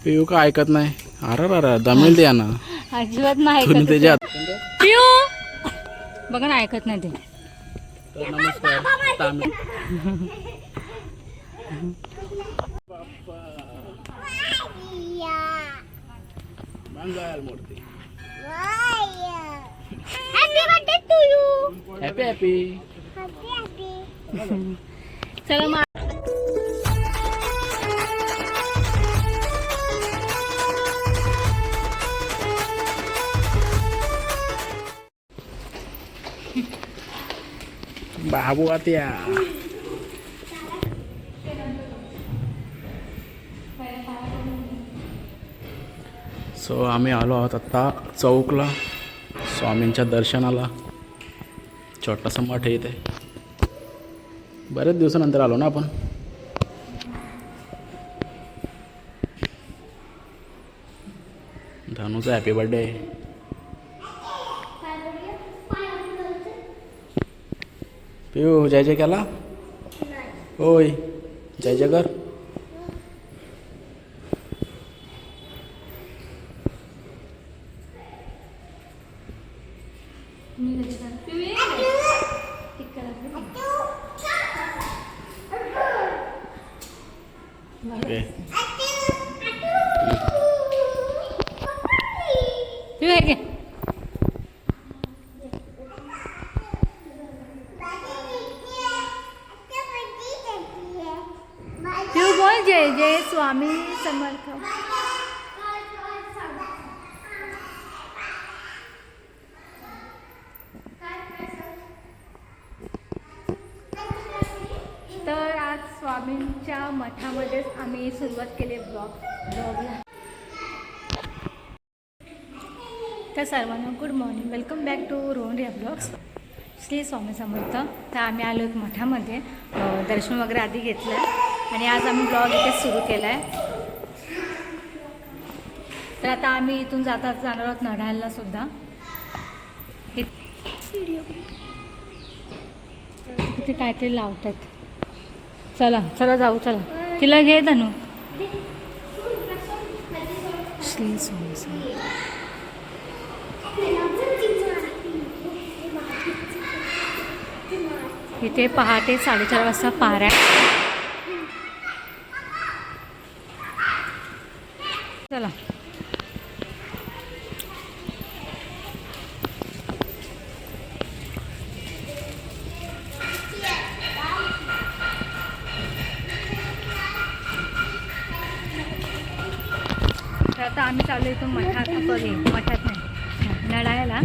पिऊ का ऐकत नाही. अरे अरे दमेल द्या ना. अजिबात नाही तुम्ही ऐकत त्याच्यात. पिऊ बघा ना ऐकत नाही ते. तर नमस्कार तामिळ. मंगल मूर्ती. Happy happy. चला मग बाबू आत्या. सो आम्ही आलो आहोत आता चौकला स्वामींच्या दर्शनाला. छोटासा मठ आहे इथे. बरेच दिवसानंतर आलो ना आपण. धनुचा हॅपी बर्थडे. पिऊ जय जय केला. होय जय जय कर. पिऊ आहे की पिऊ बोल जय जय स्वामी समर्थ. तर आज स्वामींच्या मठामध्येच आम्ही सुरुवात केली ब्लॉगला. तर सर्वांना good morning. Welcome back to Rohan blogs. Shri Swami Samarth. तर आम्ही आलो एक मठामध्ये दर्शन वगैरे आधी घेतलं आहे आणि आज आम्ही ब्लॉग इथे सुरू केला आहे. तर आता आम्ही इथून जाणार आहोत नडायला सुद्धा. तिथे काहीतरी लावतात. चला चला जाऊ. चला तिला घे धनू. श्री स्वामी समर्थ. इथे पहाटे 4:30 वाजता पाऱ्या. चला तर आता आम्ही चालू इथून मठात नाही नडायला.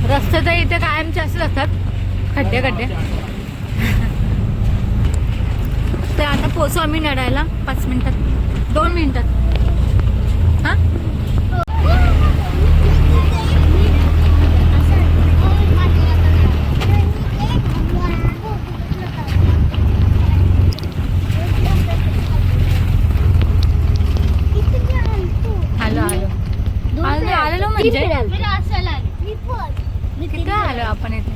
रस्ते तर इथे कायमचे असेच असतात. खड्डे तर आता पोचू आम्ही नडायला 5 मिनिटात 2 मिनिटात. हां आलेलो म्हणजे किती आलो आपण इथे.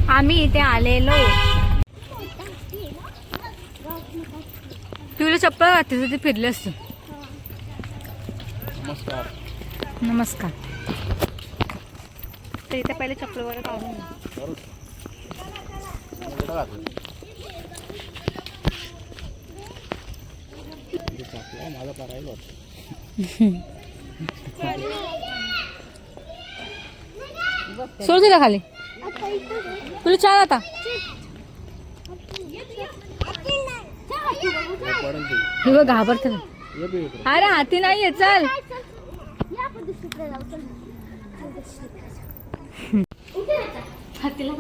आम्ही इथे आलेलो. तुला चप्पल घातली तर ते फिरले असते. नमस्कार. नमस्कार. तर इथे पहिले चप्पल वगैरे काढून माझा करायला सोड दिला खाली. तुला चहा आता हे घाबरत. अरे हाती नाहीये. चल हातीला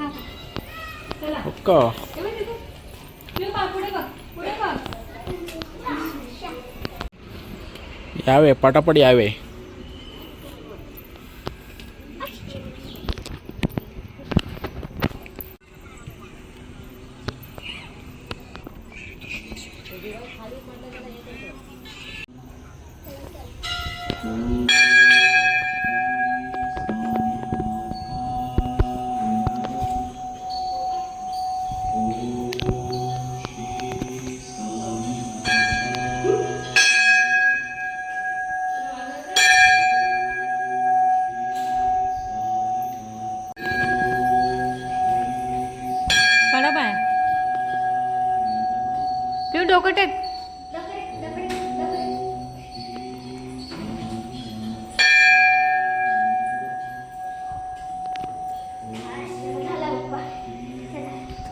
यावे पटापट यावे. पाय पिऊ डोकं टेक.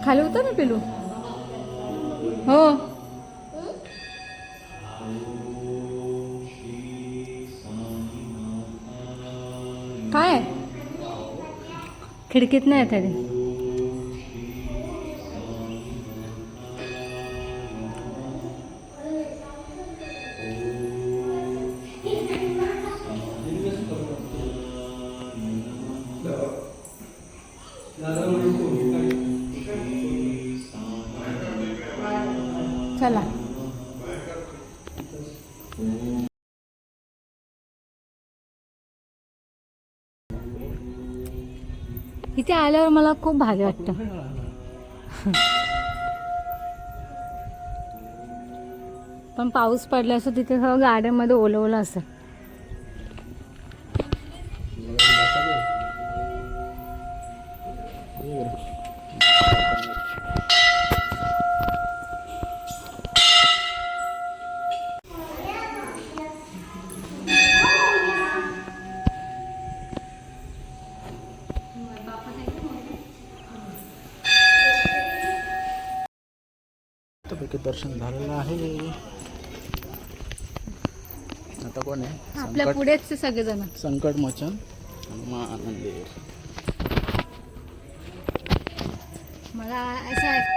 खाली उतर ना पिलू. हो काय खिडकीत नाही तरी. चला इथे आल्यावर मला खूप भारी वाटतं. पण पाऊस पडला असतो तिथे सगळं गार्डनमध्ये ओलं ओलं असतं. पैकी दर्शन झालेलं आहे. आता कोण आहे आपल्या पुढेच सगळेजण. संकट मोचन हनुमान मंदिर. मला असं आहे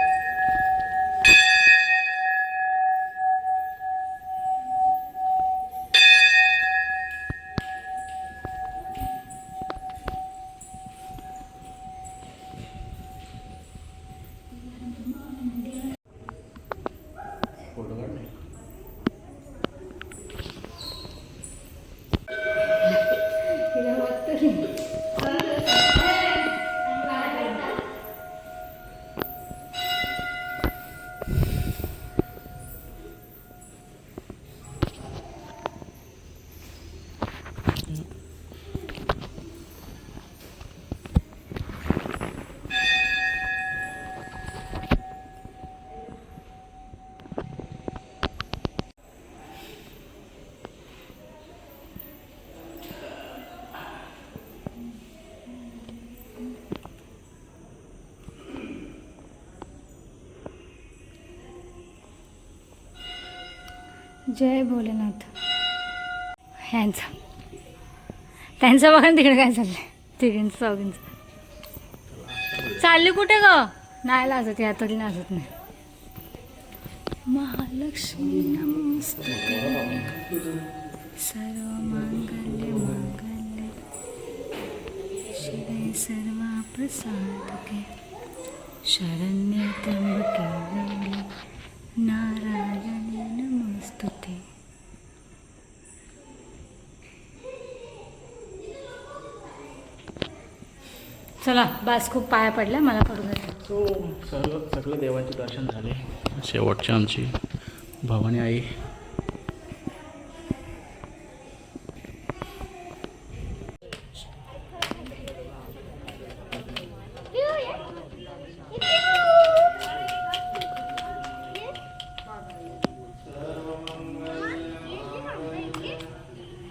जय भोलेनाथ. त्यांचं बघा तिकडे काय चाललंय. तिघींचं चौघींचं चालली कुठे ग. नाही लाजत या तरी लाजत नाही. महालक्ष्मी नमस्ते सर्व मांगल्य मांगल्य शिवे सर्व प्रसादके शरण्य त्र्यंबके गौरी नारायणी नमस्तुते. चला बस खूप पाया पडल्या मला करू द्या. सो सगळे देवाचे दर्शन झाले. शेवटची आमची भवानी आई.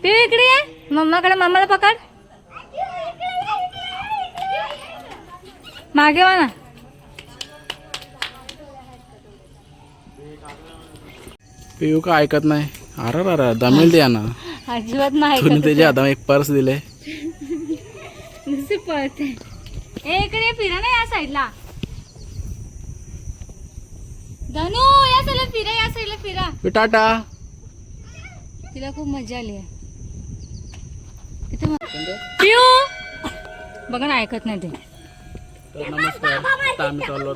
पिऊ इकडे ये मम्माकडे. मम्माला पकड. मागे वा ना. पिऊ का ऐकत नाही. अरे दमेल द्या ना. अजिबात नाही तुम्ही त्याच्या हातात एक पर्स दिले. नुसते पळते. इकडे फिरा ना या साईडला. धनू या साईडला फिरा. या साईडला फिरा. टाटा. तिला खूप मजा आली आहे. पिऊ बघा ना ऐकत नाही ते. नमस्कार. आता आम्ही चाललो.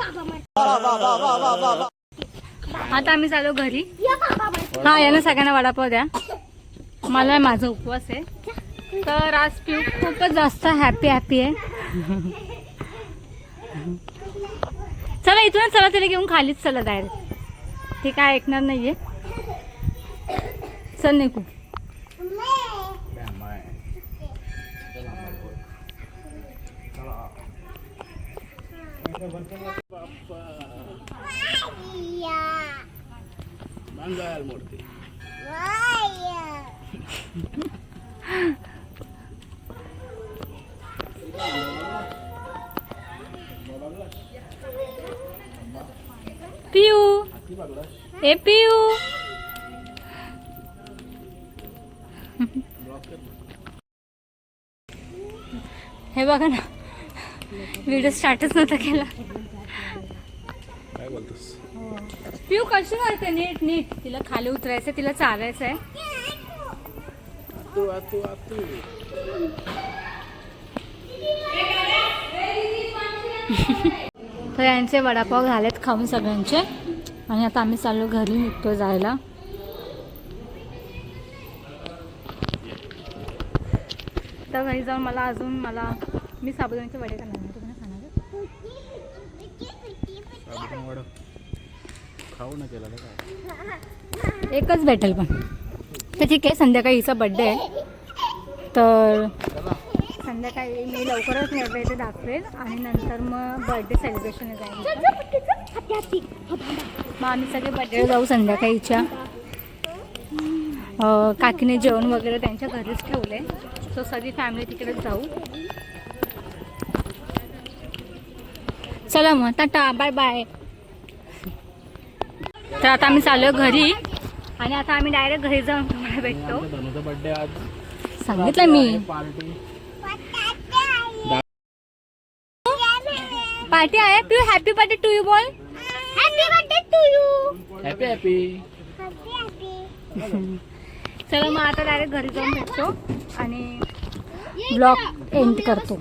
आता आम्ही चालू घरी. हा यांना सगळ्यांना वडापाव द्या. मला माझा उपवास आहे. तर आज पिऊ खूपच जास्त हॅपी आहे. चला इथूनच चला. तिला घेऊन खालीच चला डायरेक्ट. ते काय ऐकणार नाहीये. चल निघू. मंगल मूर्ती पियू ए पियू हे बघा ना व्हिडिओ स्टार्टच नव्हता केला. काय बोलतोस? पियू कशी करते नीट नीट तिला खाली उतरायचं तिला चालायचं आहे. आतू आतू आतू तर यांचे वडापाव झालेत खाऊन सगळ्यांचे आणि आता आम्ही चाललो घरी निघतो जायला. तर घरी जाऊन मी साबुदाण्याचे वडे करणार आहे. तुम्ही खाणार साबुदाणा वडा खाऊ न केला का? एकच भेटेल पण तर ठीक आहे. संध्याकाळी हिचा बड्डे आहे तर संध्याकाळी मी लवकरच नैवेद्य दाखवेल आणि नंतर मग बर्थडे सेलिब्रेशन जाईल. मग आम्ही सगळे बड्डे जाऊ संध्याकाळीच्या. काकीने जेवण वगैरे त्यांच्या घरीच ठेवले सो सगळी फॅमिली तिकडेच जाऊ. चला मग टाटा बाय बाय. तर आता आम्ही चाललो घरी आणि आता आम्ही डायरेक्ट घरी जाऊन तुम्हाला भेटतो. धनुचा बर्थडे आज सांगितलं मी पार्टी पार्टी आहे. Piyu happy birthday to you बोल. Happy birthday to you. Happy happy. चला मग आता डायरेक्ट घरी जाऊन भेटतो आणि ब्लॉग एंड करतो.